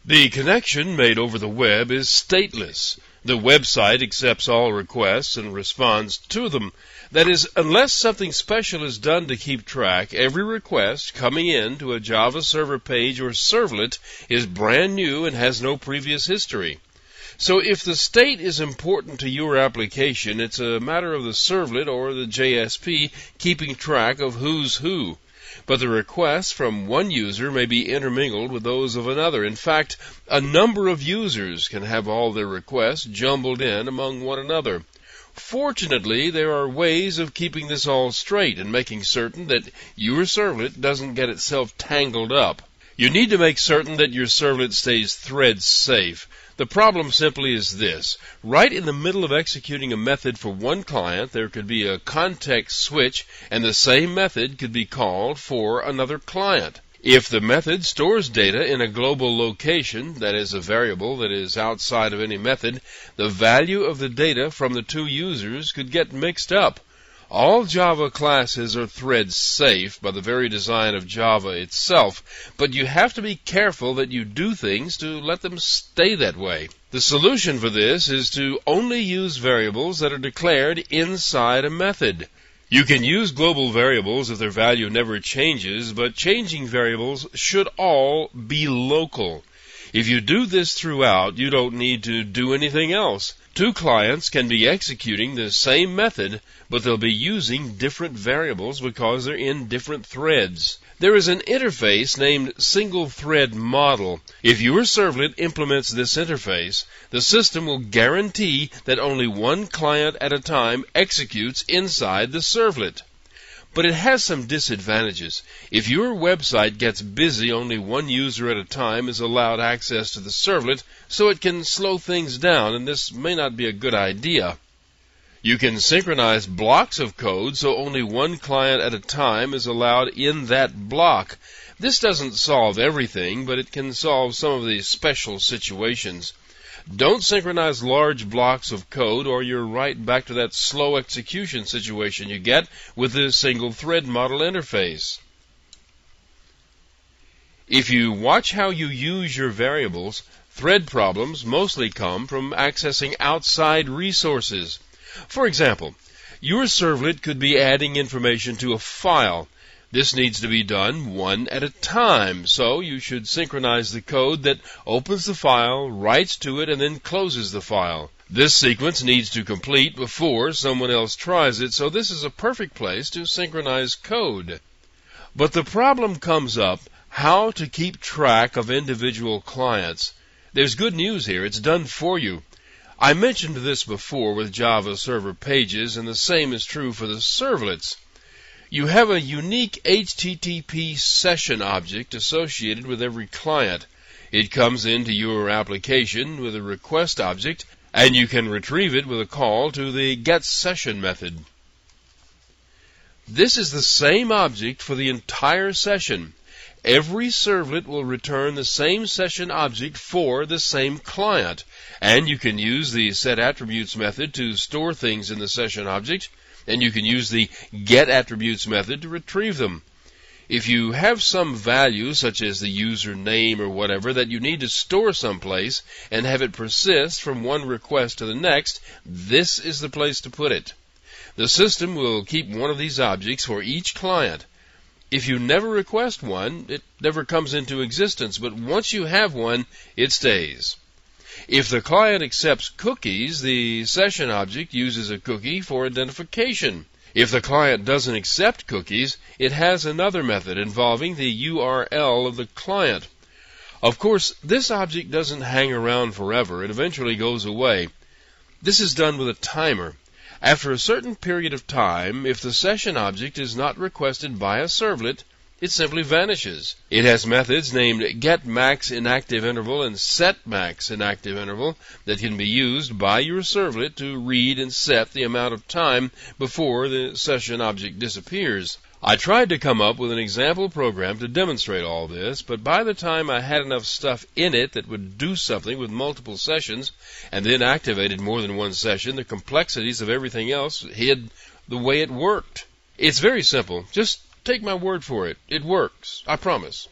The connection made over the web is stateless. The website accepts all requests and responds to them. That is, unless something special is done to keep track, every request coming in to a Java server page or servlet is brand new and has no previous history. So if the state is important to your application, it's a matter of the servlet or the JSP keeping track of who's who. But the requests from one user may be intermingled with those of another. In fact, a number of users can have all their requests jumbled in among one another. Fortunately, there are ways of keeping this all straight and making certain that your servlet doesn't get itself tangled up. You need to make certain that your servlet stays thread safe. The problem simply is this. Right in the middle of executing a method for one client, there could be a context switch, and the same method could be called for another client. If the method stores data in a global location, that is a variable that is outside of any method, the value of the data from the two users could get mixed up. All Java classes are thread safe by the very design of Java itself, but you have to be careful that you do things to let them stay that way. The solution for this is to only use variables that are declared inside a method. You can use global variables if their value never changes, but changing variables should all be local. If you do this throughout, you don't need to do anything else. Two clients can be executing the same method, but they'll be using different variables because they're in different threads. There is an interface named Single Thread Model. If your servlet implements this interface, the system will guarantee that only one client at a time executes inside the servlet. But it has some disadvantages. If your website gets busy, only one user at a time is allowed access to the servlet, so it can slow things down, and this may not be a good idea. You can synchronize blocks of code so only one client at a time is allowed in that block. This doesn't solve everything, but it can solve some of these special situations. Don't synchronize large blocks of code or you're right back to that slow execution situation you get with the single thread model interface. If you watch how you use your variables, thread problems mostly come from accessing outside resources. For example, your servlet could be adding information to a file. This needs to be done one at a time, so you should synchronize the code that opens the file, writes to it, and then closes the file. This sequence needs to complete before someone else tries it, so this is a perfect place to synchronize code. But the problem comes up how to keep track of individual clients. There's good news here. It's done for you. I mentioned this before with Java server pages, and the same is true for the servlets. You have a unique HTTP session object associated with every client. It comes into your application with a request object, and you can retrieve it with a call to the getSession method. This is the same object for the entire session. Every servlet will return the same session object for the same client, and you can use the setAttributes method to store things in the session object, and you can use the getAttributes method to retrieve them. If you have some value, such as the user name or whatever, that you need to store someplace and have it persist from one request to the next, this is the place to put it. The system will keep one of these objects for each client. If you never request one, it never comes into existence, but once you have one, it stays. If the client accepts cookies, the session object uses a cookie for identification. If the client doesn't accept cookies, it has another method involving the URL of the client. Of course, this object doesn't hang around forever. It eventually goes away. This is done with a timer. After a certain period of time, if the session object is not requested by a servlet, it simply vanishes. It has methods named getMaxInActiveInterval and setMaxInActiveInterval that can be used by your servlet to read and set the amount of time before the session object disappears. I tried to come up with an example program to demonstrate all this, but by the time I had enough stuff in it that would do something with multiple sessions and then activated more than one session, the complexities of everything else hid the way it worked. It's very simple. Just take my word for it. It works. I promise.